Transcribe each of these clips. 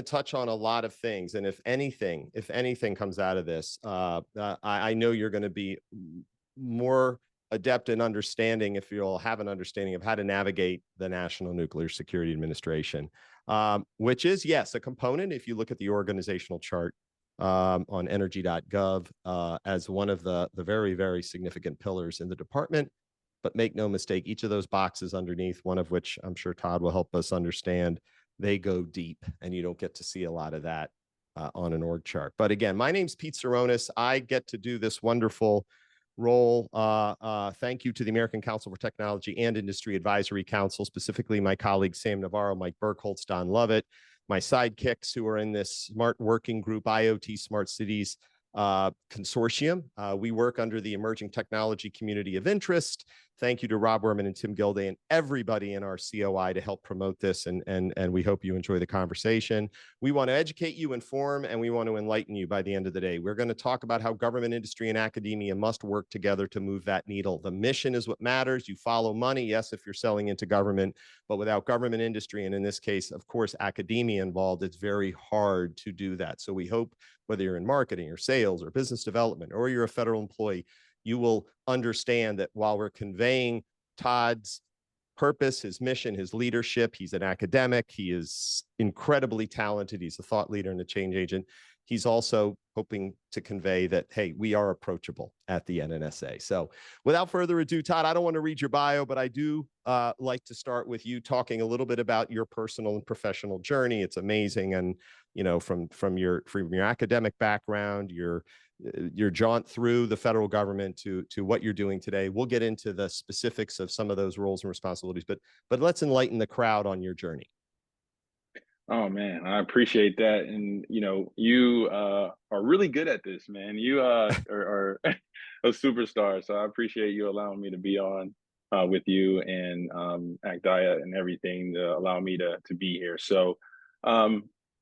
touch on a lot of things, and if anything comes out of this, I know you're going to be more adept in understanding, if you'll have an understanding of how to navigate the National Nuclear Security Administration, which is, yes, a component, if you look at the organizational chart on energy.gov, as one of the very, very significant pillars in the department. But make no mistake, each of those boxes underneath, one of which I'm sure Todd will help us understand, they go deep, and you don't get to see a lot of that on an org chart. But again, my name's Pete Saronis. I get to do this wonderful role. Thank you to the American Council for Technology and Industry Advisory Council, specifically my colleagues Sam Navarro, Mike Burkholtz, Don Lovett, my sidekicks who are in this Smart Working Group, IoT Smart Cities Consortium. We work under the Emerging Technology Community of Interest. Thank you to Rob Werman and Tim Gilday and everybody in our COI to help promote this, and we hope you enjoy the conversation. We want to educate you, inform, and we want to enlighten you by the end of the day. We're going to talk about how government, industry, and academia must work together to move that needle. The mission is what matters. You follow money, yes, if you're selling into government, but without government, industry, and in this case, of course, academia involved, it's very hard to do that. So we hope whether you're in marketing or sales or business development, or you're a federal employee, you will understand that while we're conveying Todd's purpose, his mission, his leadership, he's an academic, he is incredibly talented, he's a thought leader and a change agent. He's also hoping to convey that, hey, we are approachable at the NNSA. So without further ado, Todd, I don't want to read your bio, but I do like to start with you talking a little bit about your personal and professional journey. It's amazing. And, you know, from your academic background, your jaunt through the federal government to what you're doing today. We'll get into the specifics of some of those roles and responsibilities, but let's enlighten the crowd on your journey. Oh man, I appreciate that. And you are really good at this, man. You are a superstar. So I appreciate you allowing me to be on with you and Agdaya and everything to allow me to be here. So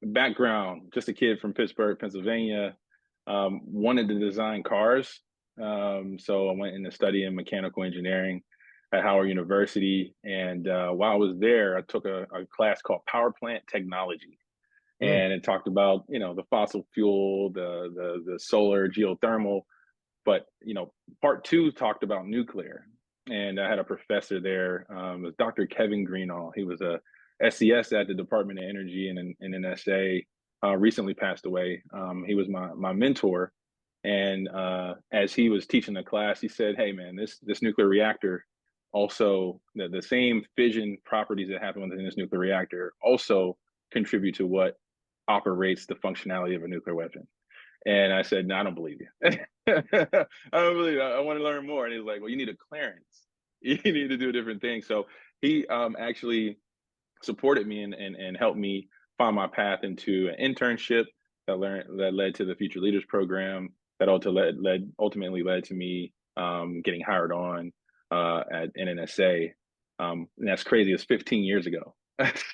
background, just a kid from Pittsburgh, Pennsylvania, wanted to design cars. So I went into studying mechanical engineering at Howard University. And while I was there, I took a class called Power Plant Technology. And it talked about, the fossil fuel, the solar, geothermal. But, part two talked about nuclear. And I had a professor there, it was Dr. Kevin Greenall. He was a SES at the Department of Energy and NNSA, recently passed away. He was my mentor. And as he was teaching the class, he said, hey, man, this nuclear reactor, also the same fission properties that happen within this nuclear reactor also contribute to what operates the functionality of a nuclear weapon. And I said, no, I don't believe you. I don't believe you. I want to learn more. And he's like, well, you need a clearance. You need to do a different thing. So he actually supported me and helped me find my path into an internship that led to the Future Leaders Program that ultimately led to me getting hired on at NNSA. And that's crazy. It's 15 years ago.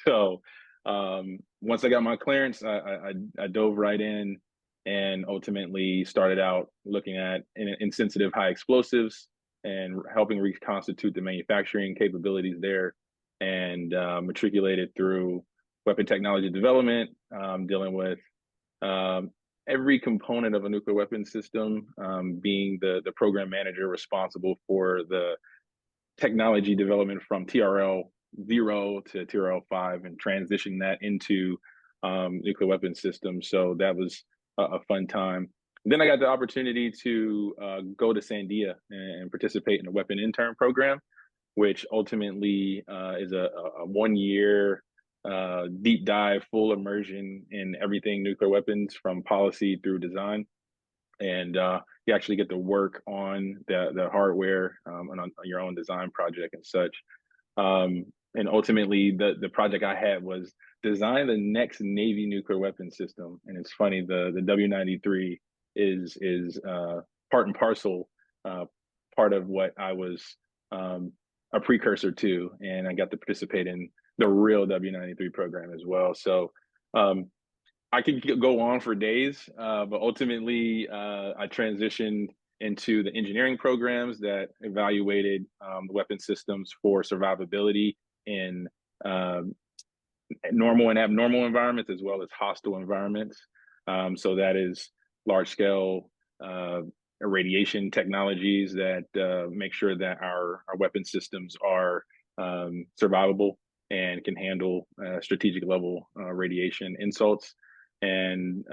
So once I got my clearance, I dove right in and ultimately started out looking at insensitive high explosives and helping reconstitute the manufacturing capabilities there, and matriculated through weapon technology development, dealing with every component of a nuclear weapon system, being the program manager responsible for the technology development from TRL 0 to TRL 5 and transitioning that into nuclear weapon systems. So that was a fun time. Then I got the opportunity to go to Sandia and participate in a weapon intern program, which ultimately is a 1-year deep dive, full immersion in everything nuclear weapons from policy through design. And you actually get to work on the hardware and on your own design project and such. And ultimately, the project I had was design the next Navy nuclear weapon system. And it's funny, the W93 is part and parcel part of what I was a precursor to, and I got to participate in the real W93 program as well. So I could go on for days, but ultimately I transitioned into the engineering programs that evaluated the weapon systems for survivability in normal and abnormal environments as well as hostile environments. So that is large scale irradiation technologies that make sure that our weapon systems are survivable and can handle strategic level radiation insults. And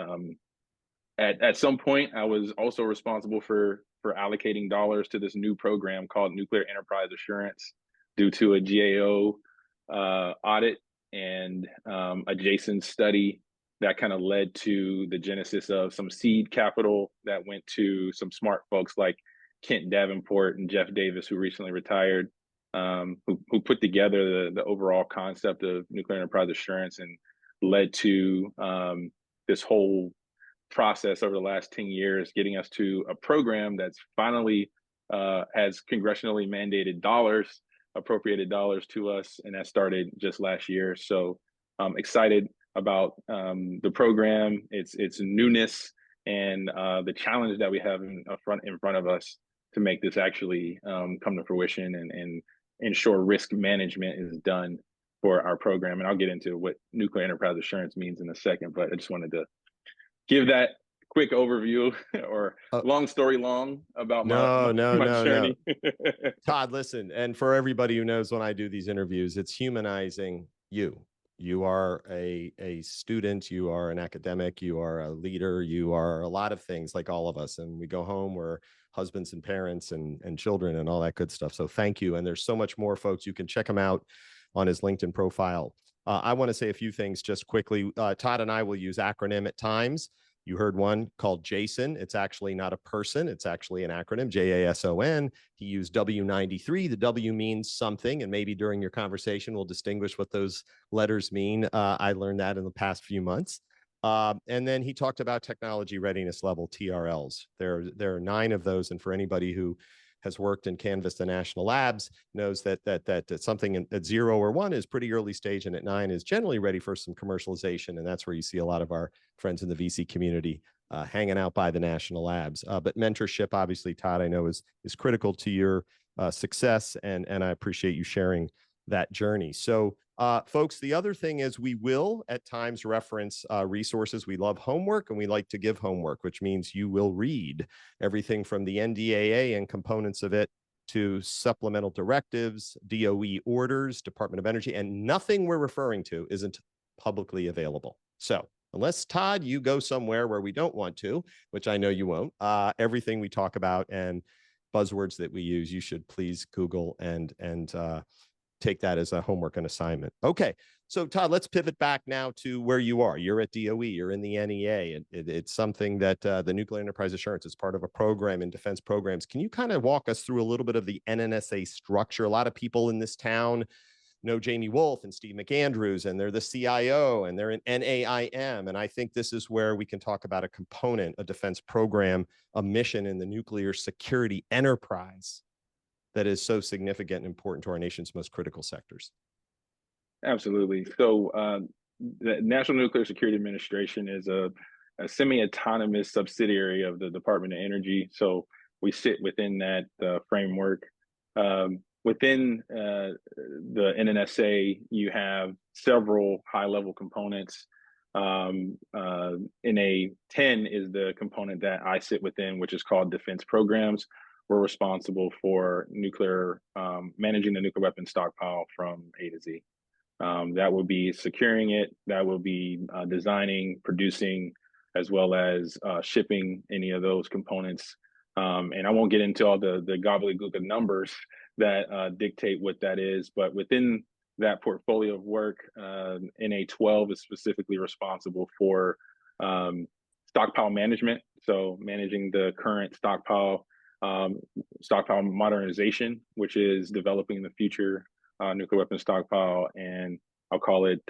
at some point, I was also responsible for allocating dollars to this new program called Nuclear Enterprise Assurance due to a GAO audit and a Jason study that kind of led to the genesis of some seed capital that went to some smart folks like Kent Davenport and Jeff Davis, who recently retired, who put together the overall concept of nuclear enterprise assurance and led to this whole process over the last 10 years, getting us to a program that's finally has congressionally mandated dollars, appropriated dollars to us, and that started just last year. So I'm excited about the program, its newness, and the challenge that we have in front of us to make this actually come to fruition and ensure risk management is done for our program. And I'll get into what nuclear enterprise assurance means in a second, but I just wanted to give that quick overview or Uh, long story long about no, no, my no, no. journey. Todd, listen, and for everybody who knows when I do these interviews, it's humanizing you. You are a student, you are an academic, you are a leader, you are a lot of things like all of us. And we go home, we're husbands and parents and children and all that good stuff. So thank you. And there's so much more, folks. You can check him out on his LinkedIn profile. I want to say a few things just quickly. Todd and I will use acronym at times. You heard one called Jason. It's actually not a person. It's actually an acronym, JASON. He used W93. The W means something, and maybe during your conversation, we'll distinguish what those letters mean. I learned that in the past few months. And then he talked about technology readiness level, TRLs. There are 9 of those, and for anybody who has worked and canvassed the national labs knows that something at 0 or 1 is pretty early stage, and at 9 is generally ready for some commercialization. And that's where you see a lot of our friends in the VC community hanging out by the national labs. But mentorship, obviously, Todd, I know is critical to your success, and I appreciate you sharing that journey. So folks, the other thing is we will at times reference resources. We love homework, and we like to give homework, which means you will read everything from the NDAA and components of it to supplemental directives, DOE orders, Department of Energy, and nothing we're referring to isn't publicly available. So unless, Todd, you go somewhere where we don't want to, which I know you won't, everything we talk about and buzzwords that we use, you should please Google and take that as a homework and assignment. Okay, so Todd, let's pivot back now to where you are. You're at DOE, you're in the NEA. It's something that the Nuclear Enterprise Assurance is part of a program in defense programs. Can you kind of walk us through a little bit of the NNSA structure? A lot of people in this town know Jamie Wolf and Steve McAndrews, and they're the CIO, and they're in NAIM. And I think this is where we can talk about a component, a defense program, a mission in the nuclear security enterprise that is so significant and important to our nation's most critical sectors. Absolutely. So the National Nuclear Security Administration is a semi-autonomous subsidiary of the Department of Energy. So we sit within that framework. Within the NNSA, you have several high-level components. NA 10 is the component that I sit within, which is called Defense Programs. We're responsible for nuclear, managing the nuclear weapon stockpile from A to Z. That will be securing it, that will be designing, producing, as well as shipping any of those components. And I won't get into all the gobbledygook of numbers that dictate what that is, but within that portfolio of work, NA 12 is specifically responsible for stockpile management. So managing the current stockpile modernization, which is developing the future nuclear weapon stockpile, and I'll call it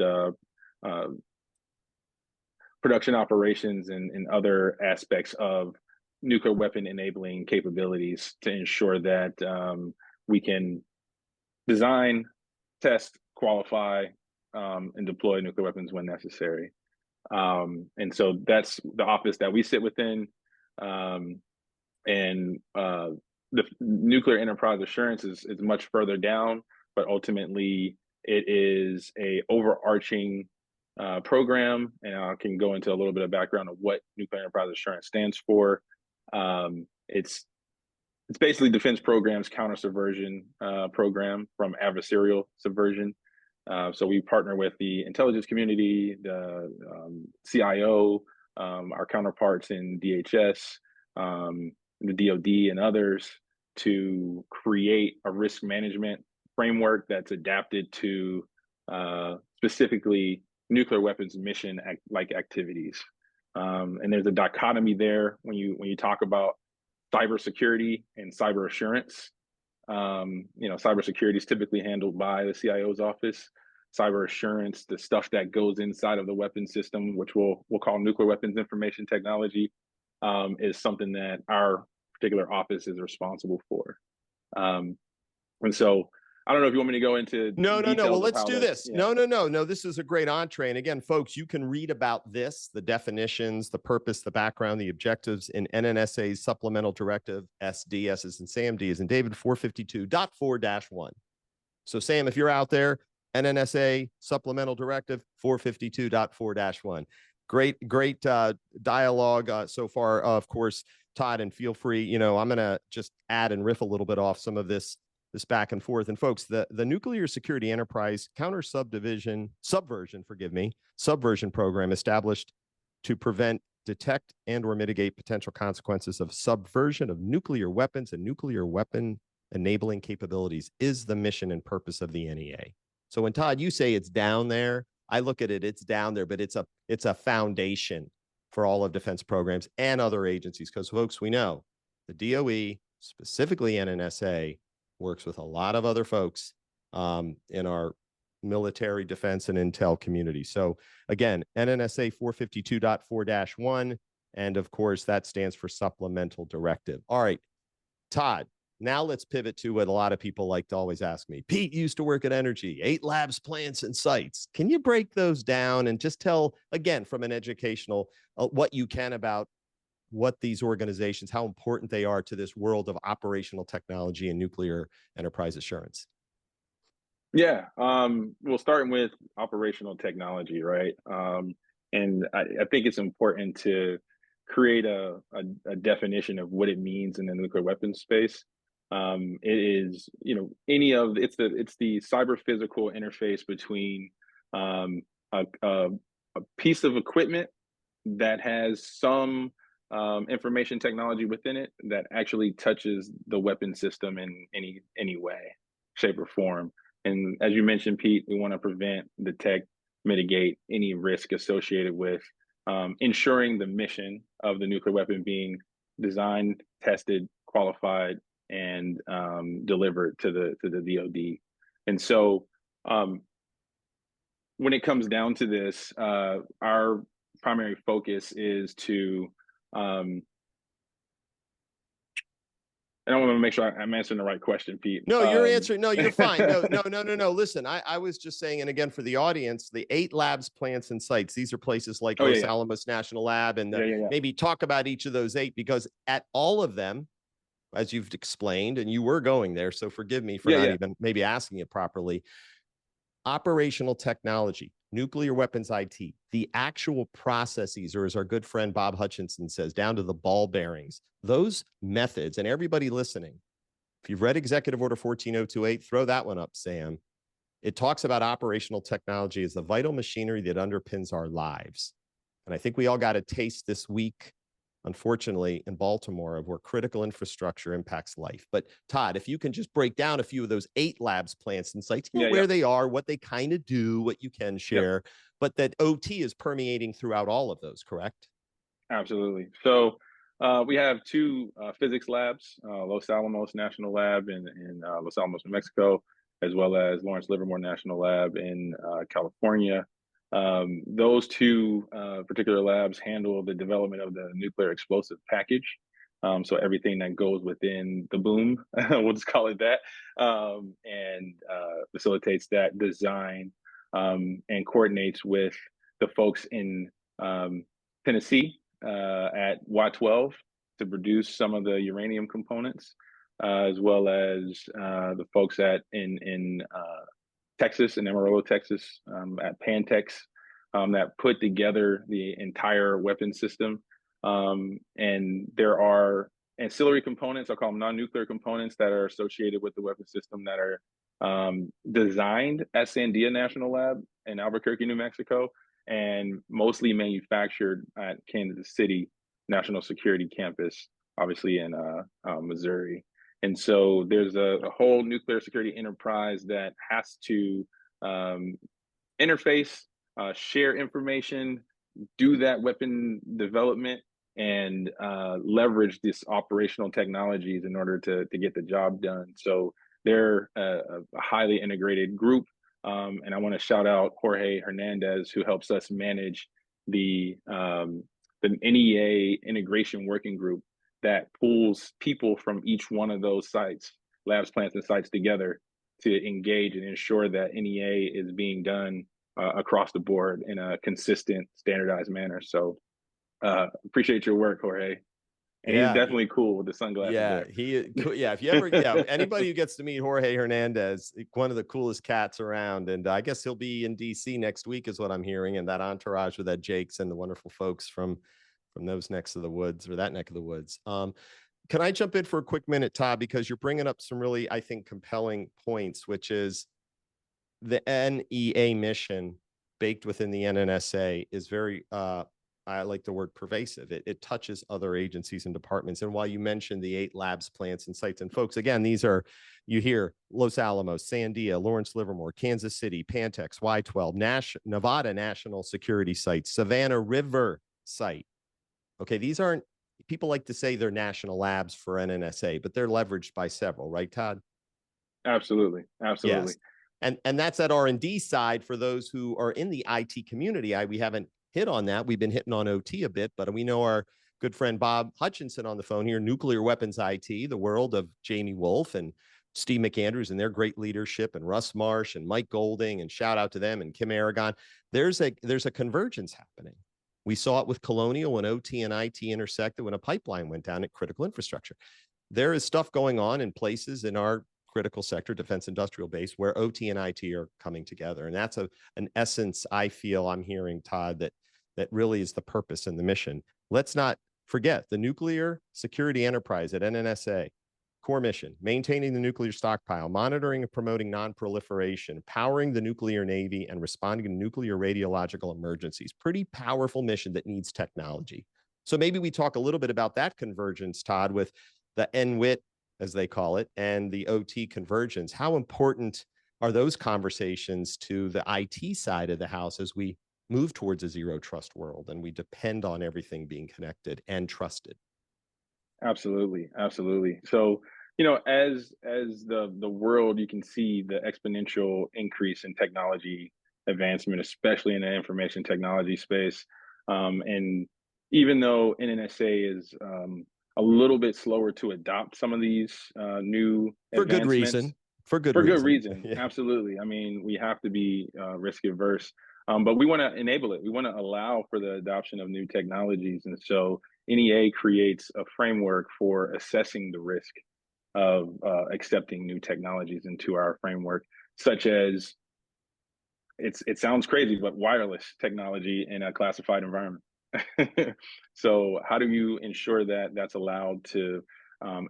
production operations and other aspects of nuclear weapon enabling capabilities to ensure that we can design, test, qualify, and deploy nuclear weapons when necessary. And so that's the office that we sit within. And the nuclear enterprise assurance is much further down, but ultimately It is a overarching program, and I can go into a little bit of background of what nuclear enterprise assurance stands for. It's basically defense programs counter subversion program from adversarial subversion. So we partner with the intelligence community, the CIO, our counterparts in DHS, the DoD, and others to create a risk management framework that's adapted to specifically nuclear weapons mission like activities. And there's a dichotomy there when you talk about cybersecurity and cyber assurance. Cybersecurity is typically handled by the CIO's office. Cyber assurance, the stuff that goes inside of the weapon system, which we'll call nuclear weapons information technology, is something that our particular office is responsible for. And so I don't know if you want me to go into No. details Well, of let's how do that, this. yeah. No. This is a great entree. And again, folks, you can read about this, the definitions, the purpose, the background, the objectives in NNSA's supplemental directive, SDS is in Sam, D is in David 452.4-1. So Sam, if you're out there, NNSA supplemental directive 452.4-1. Great dialogue so far, of course, Todd, and feel free, I'm going to just add and riff a little bit off some of this back and forth. And folks, the Nuclear Security Enterprise Counter Subversion program established to prevent, detect, and or mitigate potential consequences of subversion of nuclear weapons and nuclear weapon enabling capabilities is the mission and purpose of the NEA. So when Todd, you say it's down there, I look at it, it's down there, but it's a foundation for all of defense programs and other agencies. Because folks, we know the DOE, specifically NNSA, works with a lot of other folks in our military defense and intel community. So again, NNSA 452.4-1, and of course that stands for supplemental directive. All right, Todd, now let's pivot to what a lot of people like to always ask me. Pete used to work at Energy, 8 labs, plants, and sites. Can you break those down and just tell, again, from an educational, what you can about what these organizations, how important they are to this world of operational technology and nuclear enterprise assurance? Yeah, well, starting with operational technology, right? And I think it's important to create a definition of what it means in the nuclear weapons space. It is, it's the cyber physical interface between a piece of equipment that has some information technology within it that actually touches the weapon system in any way, shape, or form. And as you mentioned, Pete, we want to prevent, detect, mitigate any risk associated with ensuring the mission of the nuclear weapon being designed, tested, qualified, and delivered to the DoD. And so, when it comes down to this, our primary focus is to and I want to make sure I'm answering the right question, Pete. No, you're answering. No, you're fine. No. Listen, I was just saying, and again, for the audience, the 8 labs, plants, and sites, these are places like Los Alamos National Lab, and maybe talk about each of those 8, because at all of them, as you've explained, and you were going there, so forgive me for not even maybe asking it properly. Operational technology, nuclear weapons IT, the actual processes, or as our good friend Bob Hutchinson says, down to the ball bearings, those methods, and everybody listening, if you've read Executive Order 14028, throw that one up, Sam. It talks about operational technology as the vital machinery that underpins our lives. And I think we all got a taste this week, unfortunately, in Baltimore, of where critical infrastructure impacts life. But Todd, if you can just break down a few of those 8 labs, plants, and sites, where they are, what they kind of do, what you can share, but that OT is permeating throughout all of those, correct? Absolutely. So we have 2 physics labs, Los Alamos National Lab in Los Alamos, New Mexico, as well as Lawrence Livermore National Lab in California. Those 2 particular labs handle the development of the nuclear explosive package. So everything that goes within the boom, we'll just call it that, and facilitates that design and coordinates with the folks in Tennessee at Y-12 to produce some of the uranium components, as well as the folks in Texas, in Amarillo, Texas, at Pantex, that put together the entire weapon system. And there are ancillary components, I'll call them non-nuclear components, that are associated with the weapon system that are designed at Sandia National Lab in Albuquerque, New Mexico, and mostly manufactured at Kansas City National Security Campus, obviously in Missouri. And so there's a whole nuclear security enterprise that has to interface, share information, do that weapon development, and leverage this operational technologies in order to get the job done. So they're a highly integrated group. And I want to shout out Jorge Hernandez, who helps us manage the NEA integration working group that pulls people from each one of those sites, labs, plants, and sites together to engage and ensure that NEA is being done across the board in a consistent, standardized manner. So appreciate your work, Jorge. And he's Yeah, definitely cool with the sunglasses yeah, there. yeah. If you ever, yeah, anybody who gets to meet Jorge Hernandez, one of the coolest cats around, and I guess he'll be in DC next week, is what I'm hearing, and that entourage with that Jakes and the wonderful folks from those necks of the woods, or that neck of the woods. Can I jump in for a quick minute, Todd, because you're bringing up some really, I think, compelling points, which is the NEA mission baked within the NNSA is very, I like the word pervasive. It touches other agencies and departments. And while you mentioned the 8 labs, plants, and sites, and folks, again, these are, you hear Los Alamos, Sandia, Lawrence Livermore, Kansas City, Pantex, Y12, Nevada National Security Site, Savannah River Site. Okay, these aren't, people like to say they're national labs for NNSA, but they're leveraged by several, right, Todd? Absolutely, absolutely. Yes. And that's that R&D side for those who are in the IT community. We haven't hit on that. We've been hitting on OT a bit, but we know our good friend Bob Hutchinson on the phone here, nuclear weapons IT, the world of Jamie Wolf and Steve McAndrews and their great leadership, and Russ Marsh and Mike Golding, and shout out to them, and Kim Aragon. There's a convergence happening. We saw it with Colonial when OT and IT intersected when a pipeline went down at critical infrastructure. There is stuff going on in places in our critical sector, defense industrial base, where OT and IT are coming together. And that's an essence, I feel I'm hearing, Todd, that really is the purpose and the mission. Let's not forget the nuclear security enterprise at NNSA. Core mission: maintaining the nuclear stockpile, monitoring and promoting non-proliferation, powering the nuclear navy, and responding to nuclear radiological emergencies. Pretty powerful mission that needs technology. So maybe we talk a little bit about that convergence, Todd, with the NWIT, as they call it, and the OT convergence. How important are those conversations to the IT side of the house as we move towards a zero trust world and we depend on everything being connected and trusted? Absolutely, absolutely. So, you know, as the world, you can see the exponential increase in technology advancement, especially in the information technology space. And even though NNSA is a little bit slower to adopt some of these new For good advancements, reason. For good for good reason. reason, Yeah. absolutely. I mean, we have to be risk averse, but we want to enable it. We want to allow for the adoption of new technologies, and so NEA creates a framework for assessing the risk of accepting new technologies into our framework, such as it sounds crazy, but wireless technology in a classified environment. So, how do you ensure that that's allowed to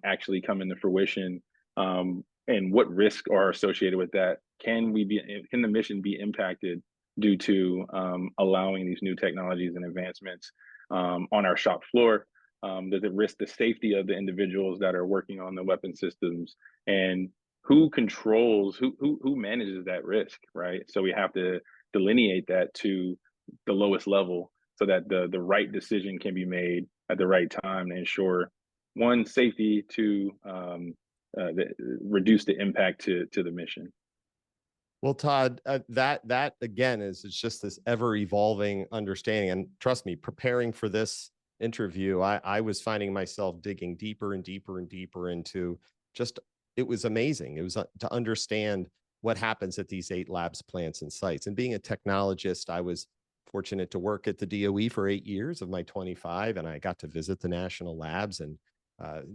actually come into fruition? And what risks are associated with that? Can the mission be impacted due to allowing these new technologies and advancements on our shop floor? Does it risk the safety of the individuals that are working on the weapon systems? And who manages that risk, right? So we have to delineate that to the lowest level so that the right decision can be made at the right time to ensure one, safety, two, reduce the impact to the mission. Well, Todd, that again is just this ever evolving understanding. And trust me, preparing for this interview, I was finding myself digging deeper and deeper and deeper into just, it was amazing. It was to understand what happens at these 8 labs, plants, and sites. And being a technologist, I was fortunate to work at the DOE for 8 years of my 25, and I got to visit the national labs. And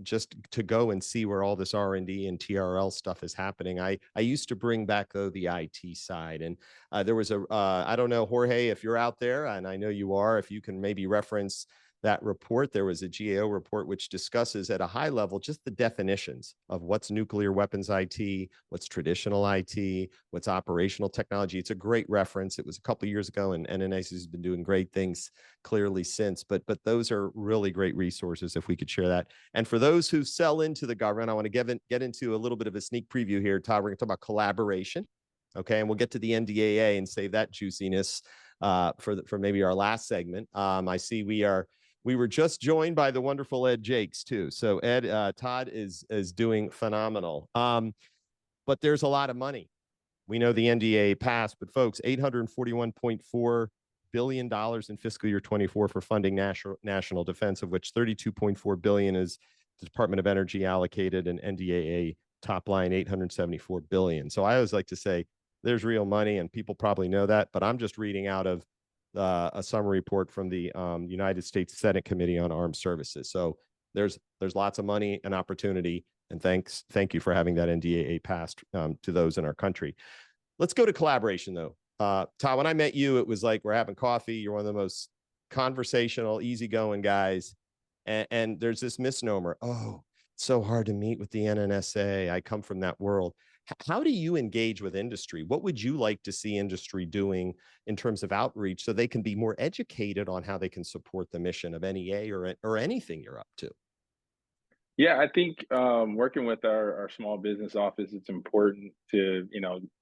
just to go and see where all this R&D and TRL stuff is happening. I used to bring back though the IT side, and there was a I don't know, Jorge, if you're out there, and I know you are, if you can maybe reference that report. There was a GAO report which discusses at a high level just the definitions of what's nuclear weapons IT, what's traditional IT, what's operational technology. It's a great reference. It was a couple of years ago, and NNSA has been doing great things clearly since. But those are really great resources if we could share that. And for those who sell into the government, I want to get into a little bit of a sneak preview here, Todd. We're going to talk about collaboration. Okay, and we'll get to the NDAA and save that juiciness for maybe our last segment. I see we were just joined by the wonderful Ed Jakes too. So Ed, Todd is doing phenomenal. But there's a lot of money. We know the NDA passed, but folks, $841.4 billion in fiscal year 24 for funding national defense, of which 32.4 billion is the Department of Energy allocated, and NDAA top line 874 billion. So I always like to say there's real money, and people probably know that, but I'm just reading out of a summary report from the United States Senate Committee on Armed Services. So there's lots of money and opportunity, and thank you for having that NDAA passed to those in our country. Let's go to collaboration though. Todd, when I met you, it was like we're having coffee. You're one of the most conversational, easygoing guys, and there's this misnomer. Oh, it's so hard to meet with the NNSA. I come from that world. How do you engage with industry? What would you like to see industry doing in terms of outreach so they can be more educated on how they can support the mission of NEA or anything you're up to? Yeah, I think working with our small business office, it's important to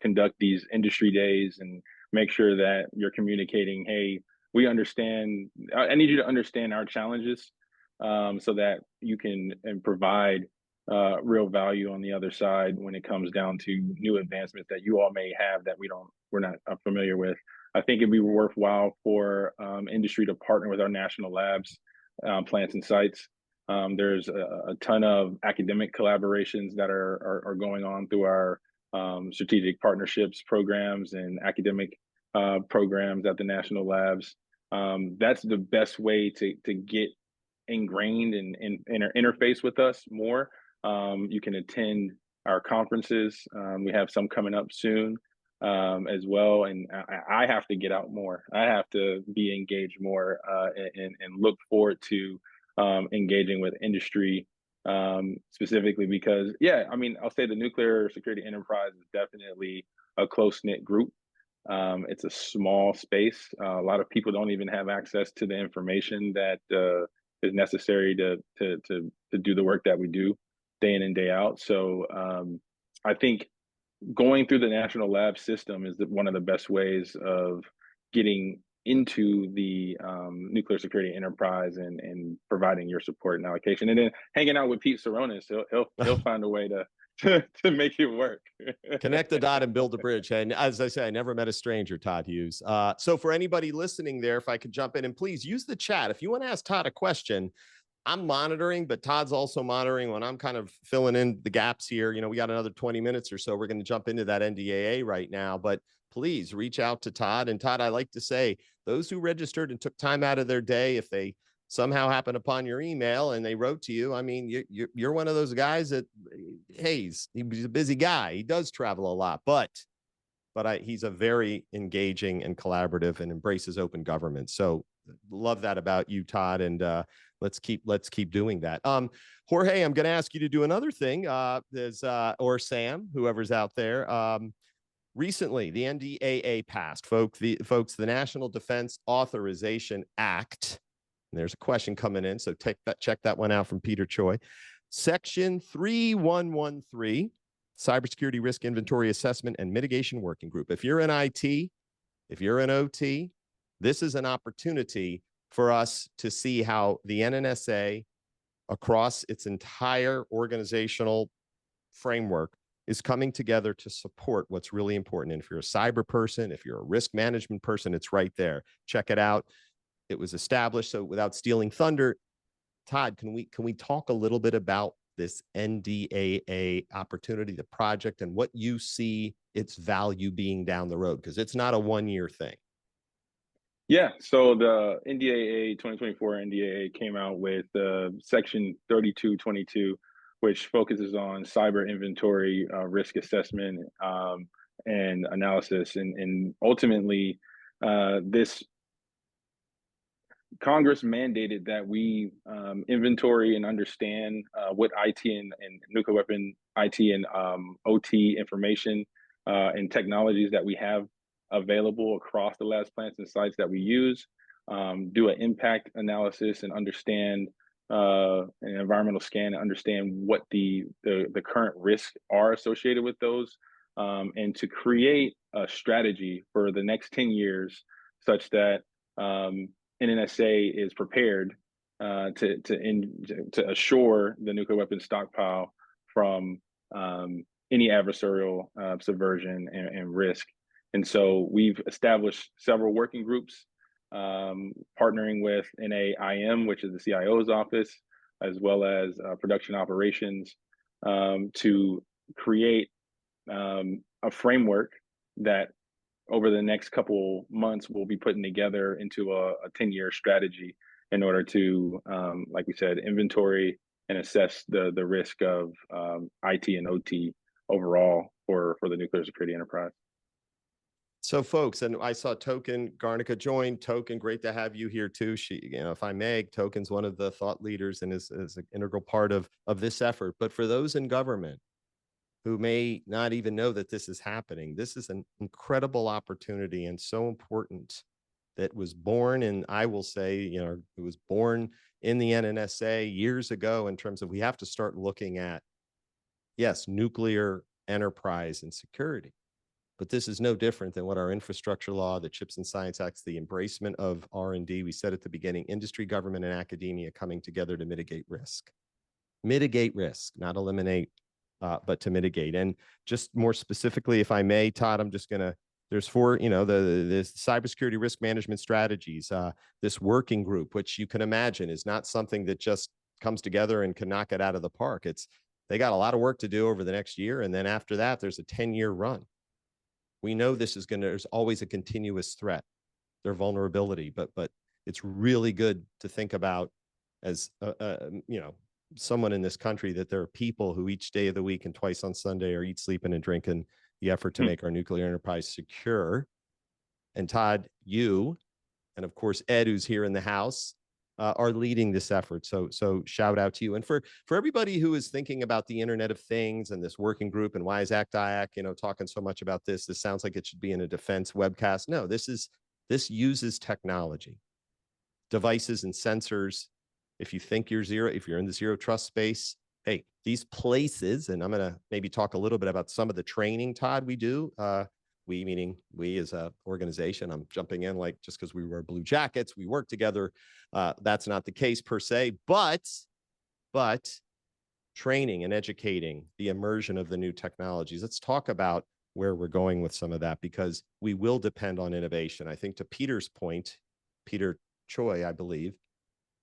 conduct these industry days and make sure that you're communicating. Hey, we understand. I need you to understand our challenges, so that you can and provide real value on the other side when it comes down to new advancements that you all may have that we're not familiar with. I think it'd be worthwhile for industry to partner with our national labs, plants, and sites. There's a ton of academic collaborations that are going on through our strategic partnerships programs and academic programs at the national labs. That's the best way to get ingrained and interface with us more. You can attend our conferences. We have some coming up soon as well. And I have to get out more. I have to be engaged more and look forward to engaging with industry specifically because, yeah, I mean, I'll say the nuclear security enterprise is definitely a close knit group. It's a small space. A lot of people don't even have access to the information that is necessary to do the work that we do day in and day out. So I think going through the national lab system is one of the best ways of getting into the nuclear security enterprise and providing your support and allocation, and then hanging out with Pete Saronis, he'll find a way to make it work. Connect the dot and build the bridge. And as I say, I never met a stranger, Todd Hughes. So for anybody listening there, if I could jump in and please use the chat. If you want to ask Todd a question, I'm monitoring, but Todd's also monitoring when I'm kind of filling in the gaps here. You know, we got another 20 minutes or so. We're going to jump into that NDAA right now, but please reach out to Todd. And Todd, I like to say those who registered and took time out of their day, if they somehow happen upon your email and they wrote to you, I mean, you're one of those guys that, hey, he's a busy guy. He does travel a lot, but he's a very engaging and collaborative and embraces open government. So love that about you, Todd. And let's keep doing that. Jorge, I'm going to ask you to do another thing. Or Sam, whoever's out there. Recently, the NDAA passed, folks. The National Defense Authorization Act. And there's a question coming in, so check that one out from Peter Choi. Section 3113. Cybersecurity Risk Inventory Assessment and Mitigation Working Group. If you're in IT, if you're in OT, this is an opportunity for us to see how the NNSA across its entire organizational framework is coming together to support what's really important. And if you're a cyber person, if you're a risk management person, it's right there. Check it out. It was established. So without stealing thunder, Todd, can we talk a little bit about this NDAA opportunity, the project, and what you see its value being down the road? Because it's not a one-year thing. Yeah, so the NDAA 2024 NDAA came out with Section 3222, which focuses on cyber inventory risk assessment and analysis, and ultimately, this Congress mandated that we inventory and understand what IT and nuclear weapon IT and OT information and technologies that we have available across the labs, plants, and sites that we use. Do an impact analysis and understand an environmental scan and understand what the current risks are associated with those, and to create a strategy for the next 10 years such that NNSA is prepared to assure the nuclear weapons stockpile from any adversarial subversion and risk. And so we've established several working groups, partnering with NAIM, which is the CIO's office, as well as production operations, to create a framework that over the next couple months we'll be putting together into a 10-year strategy in order to, like we said, inventory and assess the risk of IT and OT overall for the nuclear security enterprise. So, folks, and I saw Token Garnica join. Token, great to have you here too. She, if I may, Token's one of the thought leaders and is an integral part of this effort. But for those in government who may not even know that this is happening, this is an incredible opportunity and so important that was born, and I will say, it was born in the NNSA years ago in terms of we have to start looking at, yes, nuclear enterprise and security. But this is no different than what our infrastructure law, the Chips and Science Acts, the embracement of R&D. We said at the beginning, industry, government, and academia coming together to mitigate risk. Mitigate risk, not eliminate, but to mitigate. And just more specifically, if I may, Todd, I'm just going to, there's four, the cybersecurity risk management strategies, this working group, which you can imagine is not something that just comes together and can knock it out of the park. They got a lot of work to do over the next year. And then after that, there's a 10-year run. We know there's always a continuous threat, their vulnerability, but it's really good to think about as, someone in this country that there are people who each day of the week and twice on Sunday are eat, sleeping, and drinking the effort to make our nuclear enterprise secure. And Todd, you, and of course, Ed, who's here in the house, are leading this effort. So shout out to you. And for everybody who is thinking about the Internet of Things and this working group and why is ACT-IAC, talking so much about this sounds like it should be in a defense webcast. No, this uses technology, devices and sensors. If you think if you're in the zero trust space, hey, these places, and I'm going to maybe talk a little bit about some of the training, Todd, we do. We, meaning we as an organization, I'm jumping in like just because we wear blue jackets, we work together. That's not the case per se, but training and educating the immersion of the new technologies. Let's talk about where we're going with some of that, because we will depend on innovation. I think to Peter's point, Peter Choi, I believe,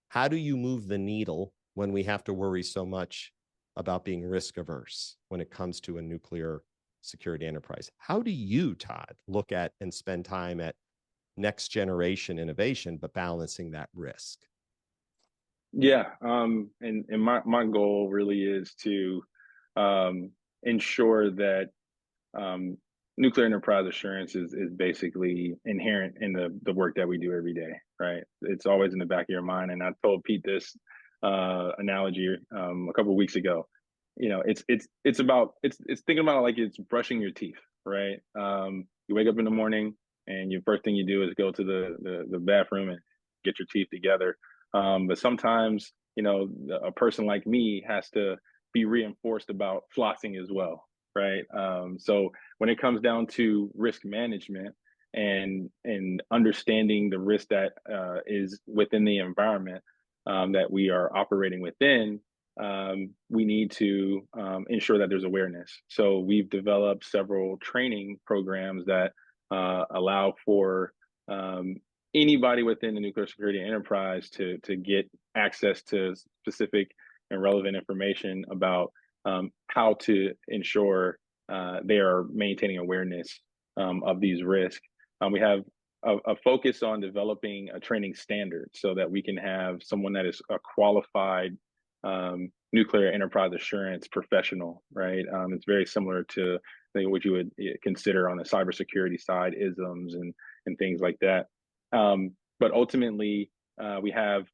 how do you move the needle when we have to worry so much about being risk averse when it comes to a nuclear security enterprise? How do you, Todd, look at and spend time at next generation innovation, but balancing that risk? Yeah, and my goal really is to ensure that nuclear enterprise assurance is basically inherent in the work that we do every day, right? It's always in the back of your mind. And I told Pete this analogy a couple of weeks ago. It's thinking about it like it's brushing your teeth, right? You wake up in the morning and your first thing you do is go to the bathroom and get your teeth together. But sometimes, a person like me has to be reinforced about flossing as well, right? So when it comes down to risk management and understanding the risk that is within the environment that we are operating within, we need to ensure that there's awareness. So we've developed several training programs that allow for anybody within the nuclear security enterprise to get access to specific and relevant information about how to ensure they are maintaining awareness of these risks. We have a focus on developing a training standard so that we can have someone that is a qualified nuclear enterprise assurance professional, right? It's very similar to what you would consider on the cybersecurity side, isms and things like that. But ultimately, we have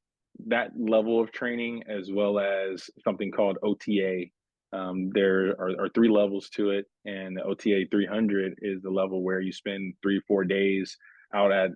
that level of training as well as something called OTA. There are three levels to it, and the OTA 300 is the level where you spend 3 or 4 days out at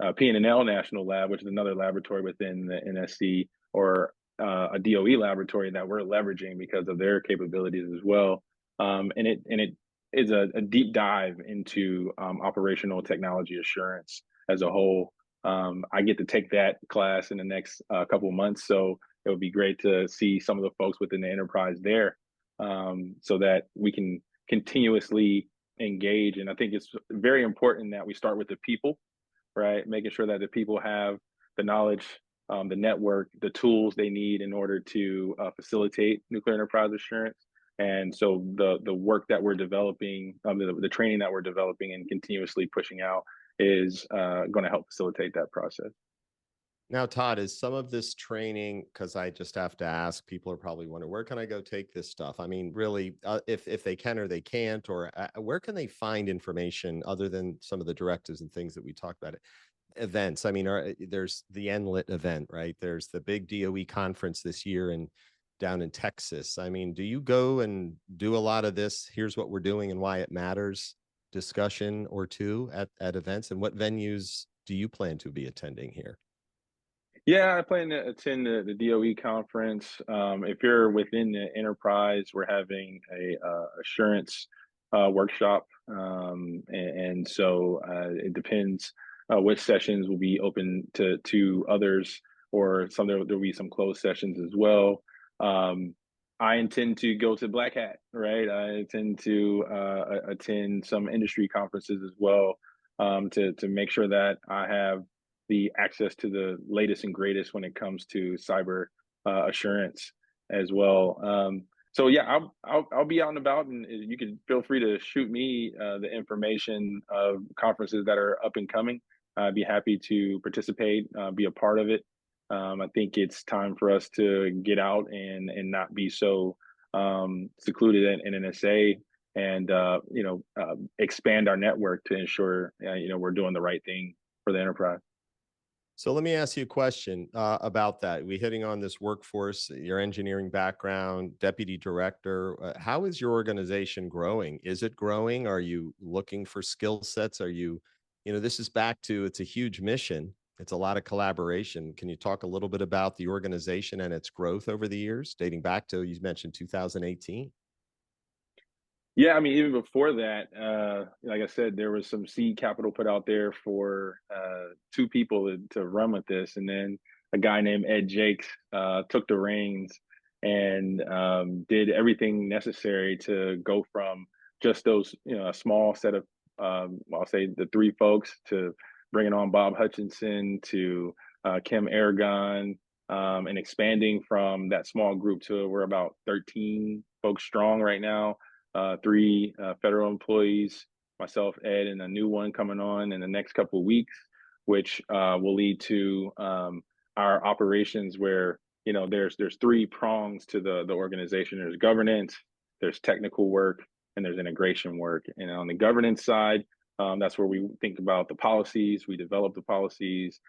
PNL National Lab, which is another laboratory within the NSC, or a DOE laboratory that we're leveraging because of their capabilities as well. And it is a deep dive into operational technology assurance as a whole. I get to take that class in the next couple of months, so it would be great to see some of the folks within the enterprise there, so that we can continuously engage. And I think it's very important that we start with the people, right? Making sure that the people have the knowledge, the network, the tools they need in order to facilitate nuclear enterprise assurance. And so the work that we're developing, the training that we're developing and continuously pushing out is going to help facilitate that process. Now, Todd, is some of this training, because I just have to ask, people are probably wondering, where can I go take this stuff? I mean, really, if they can or they can't, or where can they find information other than some of the directives and things that we talked about? Events. I mean, there's the NLIT event, right? There's the big DOE conference this year and down in Texas. I mean, do you go and do a lot of this? Here's what we're doing and why it matters discussion or two at events? And what venues do you plan to be attending here? Yeah, I plan to attend the DOE conference. If you're within the enterprise, we're having a assurance workshop, and so it depends which sessions will be open to others, or some there'll be some closed sessions as well. I intend to go to Black Hat, right? I intend to attend some industry conferences as well, to make sure that I have the access to the latest and greatest when it comes to cyber assurance as well. So yeah, I'll be out and about, and you can feel free to shoot me the information of conferences that are up and coming. I'd be happy to participate, be a part of it. I think it's time for us to get out and not be so secluded in NNSA, and expand our network to ensure we're doing the right thing for the enterprise. So let me ask you a question about that. We hitting on this workforce, your engineering background, deputy director. How is your organization growing? Is it growing? Are you looking for skill sets? Are you, this is back to, it's a huge mission. It's a lot of collaboration. Can you talk a little bit about the organization and its growth over the years, dating back to, you mentioned 2018? Yeah, I mean, even before that, like I said, there was some seed capital put out there for two people to run with this, and then a guy named Ed Jakes took the reins and did everything necessary to go from just those, a small set of, I'll say the three folks, to bringing on Bob Hutchinson, to Kim Aragon, and expanding from that small group to we're about 13 folks strong right now, three federal employees, myself, Ed, and a new one coming on in the next couple of weeks, which will lead to our operations where there's three prongs to the organization. There's governance, there's technical work, and there's integration work. And on the governance side, that's where we think about the policies, we develop the policies,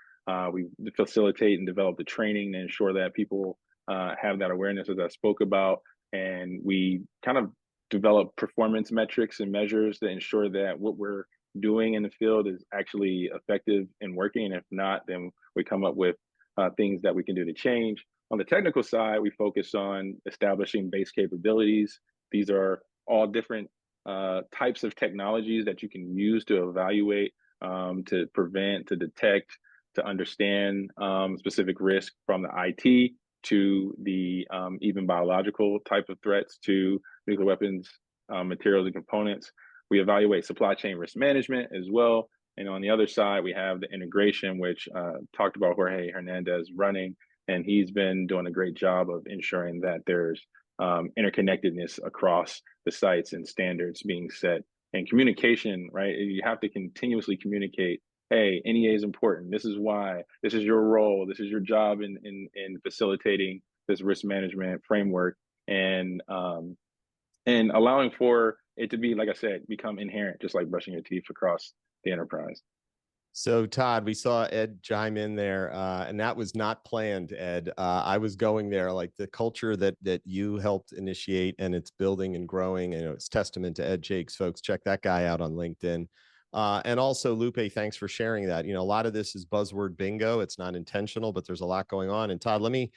we facilitate and develop the training to ensure that people have that awareness, as I spoke about, and we kind of develop performance metrics and measures to ensure that what we're doing in the field is actually effective and working. And if not, then we come up with things that we can do to change. On the technical side, we focus on establishing base capabilities. These are all different types of technologies that you can use to evaluate, to prevent, to detect, to understand specific risk, from the IT to the even biological type of threats to nuclear weapons, materials and components. We evaluate supply chain risk management as well. And on the other side, we have the integration, which talked about Jorge Hernandez running, and he's been doing a great job of ensuring that there's interconnectedness across the sites and standards being set. And communication, right? You have to continuously communicate hey, NEA is important. This is why. This is your role. This is your job in facilitating this risk management framework, and and allowing for it to be, like I said, become inherent, just like brushing your teeth across the enterprise. So Todd, we saw Ed chime in there, and that was not planned, Ed. I was going there, like the culture that you helped initiate, and it's building and growing, and it's testament to Ed Jakes. Folks, check that guy out on LinkedIn. And also, Lupe, thanks for sharing that. A lot of this is buzzword bingo. It's not intentional, but there's a lot going on. And Todd, let me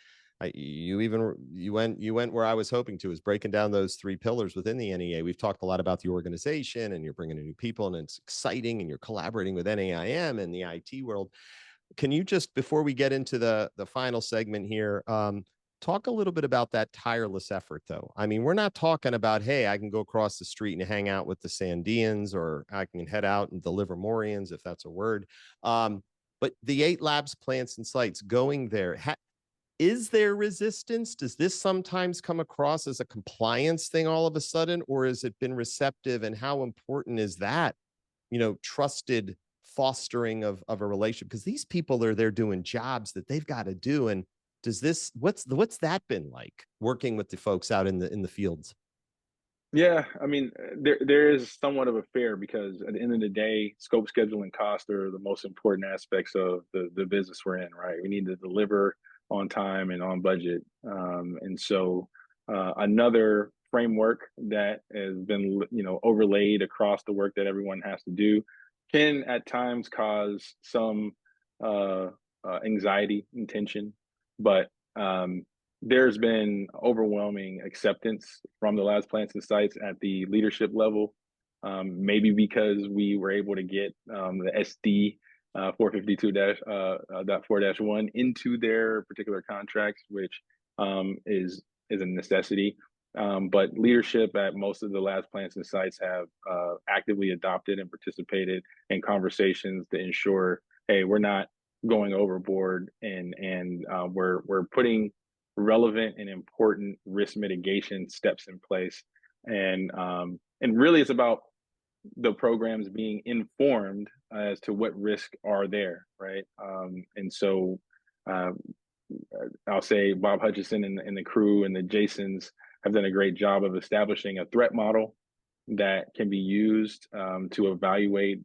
you went where I was hoping to, is breaking down those three pillars within the NEA. We've talked a lot about the organization, and you're bringing in new people, and it's exciting, and you're collaborating with NAIM and the IT world. Can you just, before we get into the final segment here, talk a little bit about that tireless effort, though? I mean, we're not talking about, hey, I can go across the street and hang out with the Sandians, or I can head out and deliver Morians, if that's a word. But the 8 labs, plants, and sites going there, is there resistance? Does this sometimes come across as a compliance thing all of a sudden, or has it been receptive? And how important is that, trusted fostering of a relationship? Because these people are there doing jobs that they've got to do. And what's that been like, working with the folks out in the fields? Yeah, I mean, there is somewhat of a fair, because at the end of the day, scope, schedule, and cost are the most important aspects of the business we're in, right? We need to deliver on time and on budget, and so another framework that has been overlaid across the work that everyone has to do can at times cause some uh, anxiety and tension, but there's been overwhelming acceptance from the last plants and sites at the leadership level. Maybe because we were able to get the SD 452-4-1 into their particular contracts, which is a necessity. But leadership at most of the labs, plants, and sites have actively adopted and participated in conversations to ensure, hey, we're not going overboard, and we're putting relevant and important risk mitigation steps in place. And really, it's about the programs being informed as to what risks are there, right? And so um, I'll say Bob Hutchison and the crew and the Jasons have done a great job of establishing a threat model that can be used to evaluate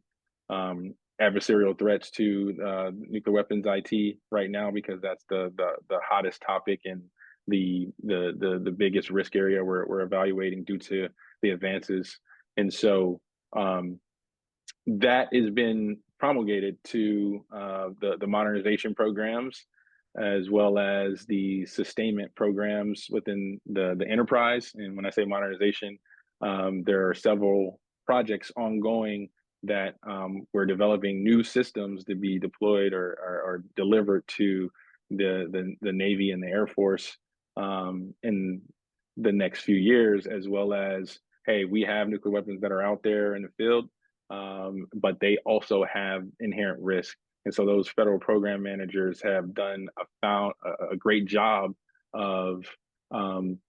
adversarial threats to nuclear weapons IT right now, because that's the hottest topic and the biggest risk area we're evaluating due to the advances. And so that has been promulgated to the modernization programs, as well as the sustainment programs within the enterprise. And when I say modernization, there are several projects ongoing that we're developing new systems to be deployed or delivered to the Navy and the Air Force in the next few years, as well as, hey, we have nuclear weapons that are out there in the field, but they also have inherent risk. And so those federal program managers have done a great job of um,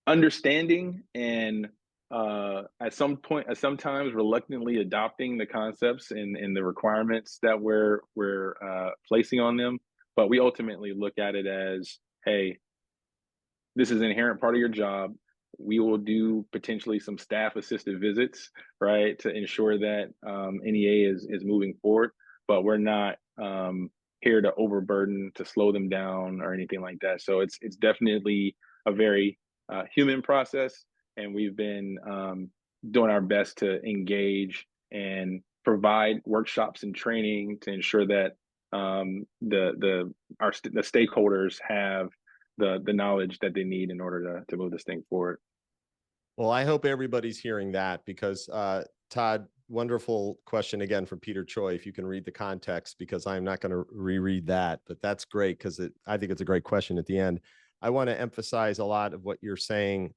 understanding and at sometimes reluctantly adopting the concepts and the requirements that we're placing on them. But we ultimately look at it as, hey, this is an inherent part of your job. We will do potentially some staff assisted visits, right, to ensure that NEA is moving forward. But we're not here to overburden, to slow them down, or anything like that. So it's definitely a very human process, and we've been doing our best to engage and provide workshops and training to ensure that the stakeholders have the knowledge that they need in order to move this thing forward. Well, I hope everybody's hearing that, because Todd, wonderful question again from Peter Choi. If you can read the context, because I'm not going to reread that, but that's great, because I think it's a great question at the end. I want to emphasize a lot of what you're saying,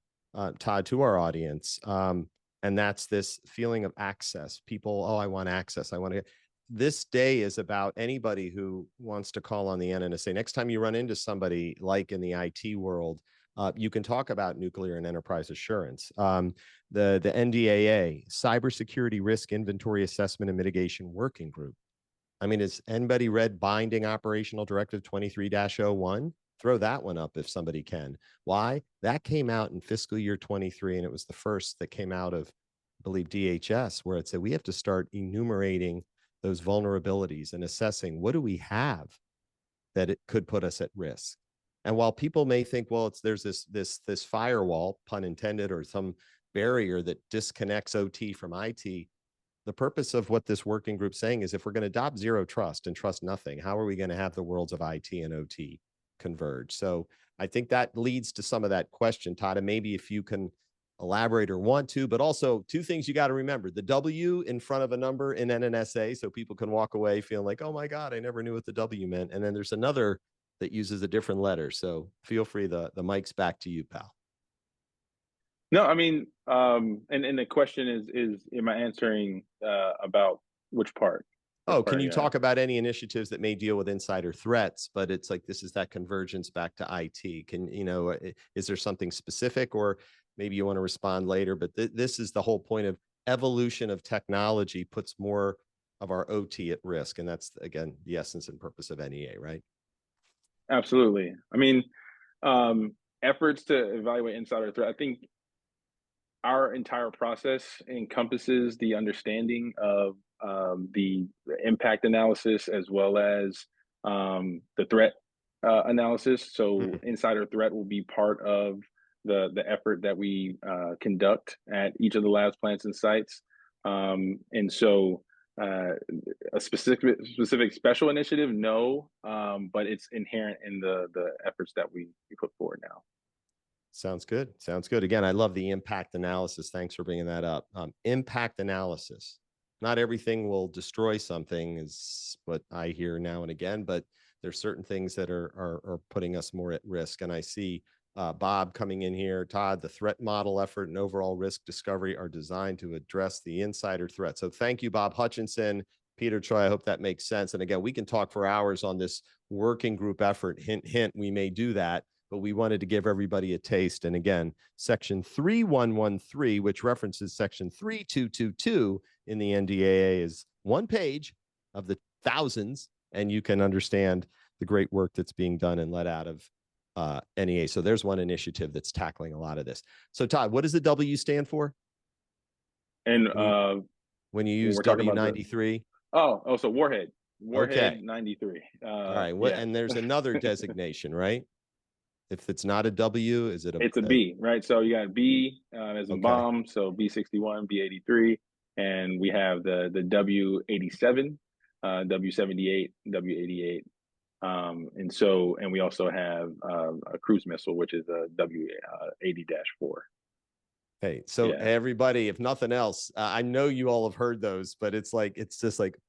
Todd, to our audience. And that's this feeling of access. People, oh, I want access. I want to. This day is about anybody who wants to call on the NNSA. Next time you run into somebody like in the IT world, You can talk about nuclear and enterprise assurance. The NDAA, Cybersecurity Risk Inventory Assessment and Mitigation Working Group. I mean, has anybody read Binding Operational Directive 23-01? Throw that one up if somebody can. Why? That came out in fiscal year 23, and it was the first that came out of, I believe, DHS, where it said we have to start enumerating those vulnerabilities and assessing what do we have that it could put us at risk. And while people may think, well, there's this firewall, pun intended, or some barrier that disconnects OT from IT, the purpose of what this working group's saying is if we're going to adopt zero trust and trust nothing, how are we going to have the worlds of IT and OT converge? So I think that leads to some of that question, Todd, and maybe if you can elaborate or want to, but also two things you got to remember: the W in front of a number in NNSA, so people can walk away feeling like, oh my God, I never knew what the W meant. And then there's another that uses a different letter. So feel free, the mic's back to you, pal. No, I mean, and the question is, am I answering about which part? Oh, Which can part are you you talk asking? about any initiatives that may deal with insider threats? But it's like this is that convergence back to IT. Can is there something specific, or maybe you want to respond later? But this is the whole point of evolution of technology puts more of our OT at risk, and that's again the essence and purpose of NEA, right? Absolutely. I mean, efforts to evaluate insider threat. I think our entire process encompasses the understanding of the impact analysis as well as the threat analysis. So, Mhm. insider threat will be part of the effort that we conduct at each of the labs, plants, and sites. And so, uh, a specific special initiative, no, but it's inherent in the efforts that we put forward now. Sounds good. Sounds good. Again, I love the impact analysis. Thanks for bringing that up. Impact analysis. Not everything will destroy something, is what I hear now and again, but there's certain things that are putting us more at risk. And I see Bob coming in here. Todd, the threat model effort and overall risk discovery are designed to address the insider threat. So thank you, Bob Hutchinson. Peter Troy, I hope that makes sense. And again, we can talk for hours on this working group effort. Hint, hint, we may do that, but we wanted to give everybody a taste. And again, section 3113, which references section 3222 in the NDAA, is one page of the thousands, and you can understand the great work that's being done and let out of NEA. So there's one initiative that's tackling a lot of this. So Todd, what does the W stand for And when when you when use we're talking about the W93? so Warhead Okay. 93. All right. What, Yeah, and there's another designation, right? If it's not a W, is it it's a a B, right? So you got B as in okay. bomb, so B61, B83, and we have the W87, W78, W88, and we also have a cruise missile, which is a W80-4. Hey, so Yeah. everybody, if nothing else, I know you all have heard those, but it's just like,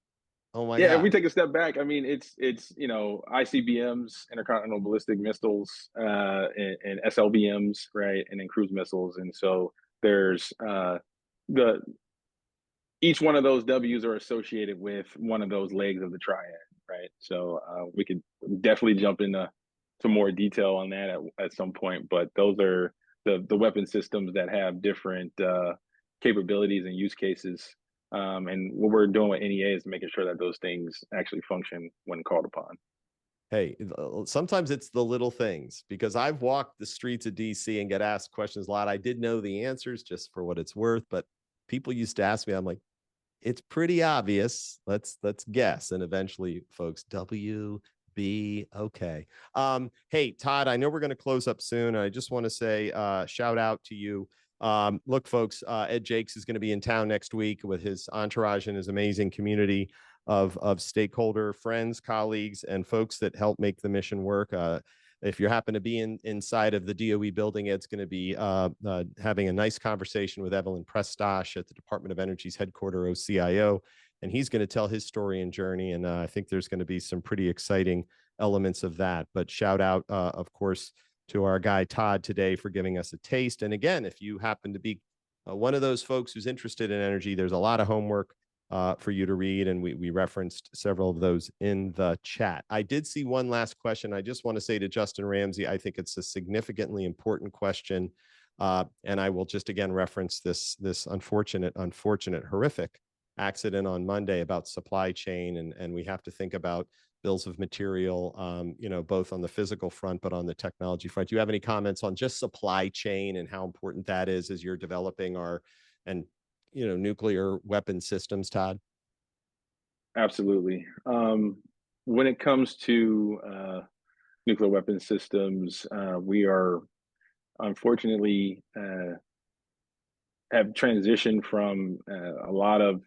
oh my Yeah, if we God. take a step back, I mean, it's ICBMs, intercontinental ballistic missiles, and SLBMs, right, and then cruise missiles, and so there's the each one of those W's are associated with one of those legs of the triad, right? So we could definitely jump into more detail on that at some point, but those are the weapon systems that have different capabilities and use cases. And what we're doing with NEA is making sure that those things actually function when called upon. Hey, sometimes it's the little things, because I've walked the streets of DC and get asked questions a lot. I did know the answers just for what it's worth, but people used to ask me, I'm like, it's pretty obvious. Let's guess. And eventually folks, W, B, okay. Hey, Todd, I know we're going to close up soon. I just want to say shout out to you. Look, folks, Ed Jakes is going to be in town next week with his entourage and his amazing community of stakeholder friends, colleagues, and folks that help make the mission work. If you happen to be inside of the DOE building, Ed's going to be having a nice conversation with Evelyn Prestosh at the Department of Energy's headquarters OCIO, and he's going to tell his story and journey. And I think there's going to be some pretty exciting elements of that. But shout out, of course, to our guy Todd today for giving us a taste. And again, if you happen to be one of those folks who's interested in energy, there's a lot of homework for you to read, and we referenced several of those in the chat. I did see one last question. I just want to say to Justin Ramsey, I think it's a significantly important question, and I will just again reference this unfortunate, horrific accident on Monday about supply chain, and we have to think about bills of material, both on the physical front, but on the technology front. Do you have any comments on just supply chain and how important that is as you're developing nuclear weapon systems, Todd? Absolutely. When it comes to nuclear weapon systems, we are unfortunately have transitioned from a lot of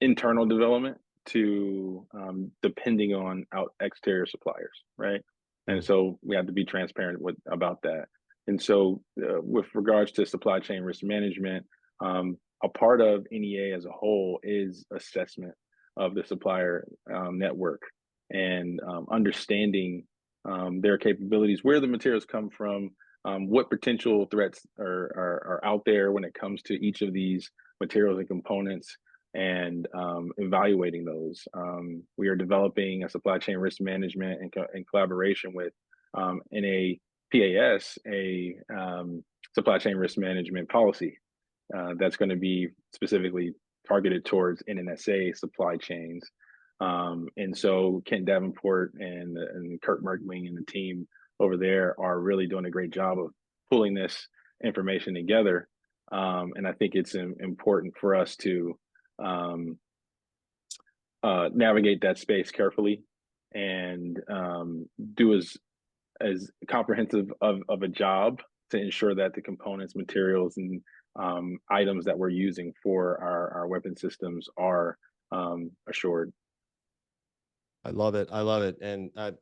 internal development to depending on exterior suppliers, right? And Mm. so we have to be transparent about that. And so, with regards to supply chain risk management, a part of NEA as a whole is assessment of the supplier network and understanding their capabilities, where the materials come from, what potential threats are out there when it comes to each of these materials and components, and evaluating those. We are developing a supply chain risk management in collaboration with NAPAS, a supply chain risk management policy that's going to be specifically targeted towards NNSA supply chains. And so Kent Davenport and Kurt Merkwing and the team over there are really doing a great job of pulling this information together. And I think it's important for us to um, navigate that space carefully and do as comprehensive of a job to ensure that the components, materials, and items that we're using for our weapon systems are assured. I love it. I love it. And I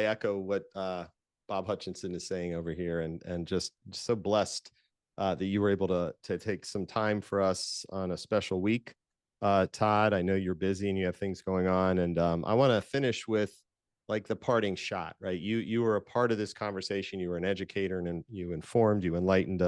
echo what Bob Hutchinson is saying over here, and just so blessed that you were able to take some time for us on a special week. Todd, I know you're busy and you have things going on, and I want to finish with like the parting shot, right? You were a part of this conversation. You were an educator, and you informed, you enlightened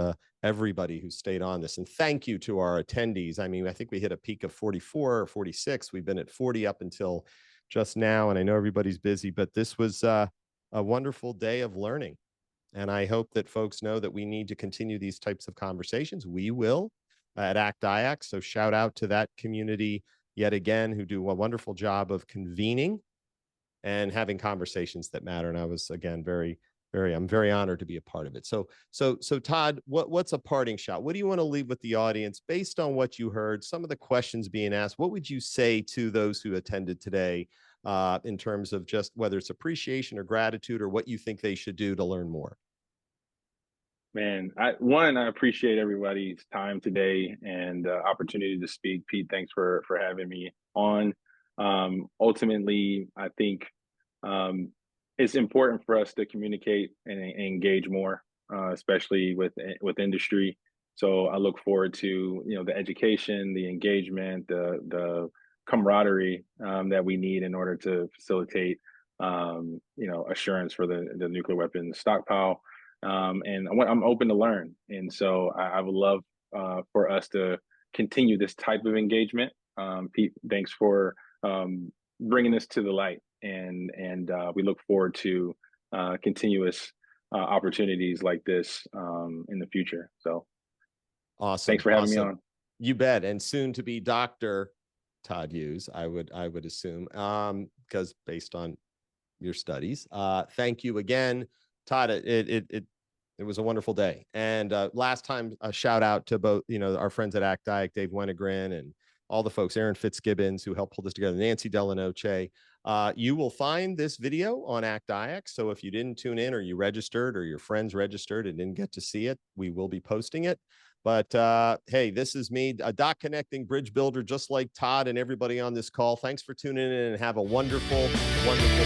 everybody who stayed on this. And thank you to our attendees. I mean, I think we hit a peak of 44 or 46. We've been at 40 up until just now, and I know everybody's busy, but this was a wonderful day of learning. And I hope that folks know that we need to continue these types of conversations. We will at ACT-IAC. So shout out to that community yet again, who do a wonderful job of convening and having conversations that matter. And I was, again, I'm very honored to be a part of it. So Todd, what's a parting shot? What do you want to leave with the audience based on what you heard, some of the questions being asked? What would you say to those who attended today in terms of just whether it's appreciation or gratitude, or what you think they should do to learn more? Man, I appreciate everybody's time today and opportunity to speak. Pete, thanks for having me on. Ultimately, I think it's important for us to communicate and engage more, especially with industry. So I look forward to the education, the engagement, the camaraderie that we need in order to facilitate assurance for the nuclear weapons stockpile. And I'm open to learn, and so I would love for us to continue this type of engagement. Pete, thanks for bringing this to the light, and we look forward to continuous opportunities like this in the future. So, Awesome, thanks for having me awesome. on. You bet. And soon to be Dr. Todd Hughes, I would assume, because based on your studies. Thank you again, Todd. It was a wonderful day. And last time, a shout out to both, our friends at ACT-IAC, Dave Wenegrin, and all the folks, Aaron Fitzgibbons, who helped pull this together, Nancy Delanoche. You will find this video on ACT-IAC. So if you didn't tune in, or you registered, or your friends registered and didn't get to see it, we will be posting it. But hey, this is me, a dot connecting bridge builder, just like Todd and everybody on this call. Thanks for tuning in, and have a wonderful, wonderful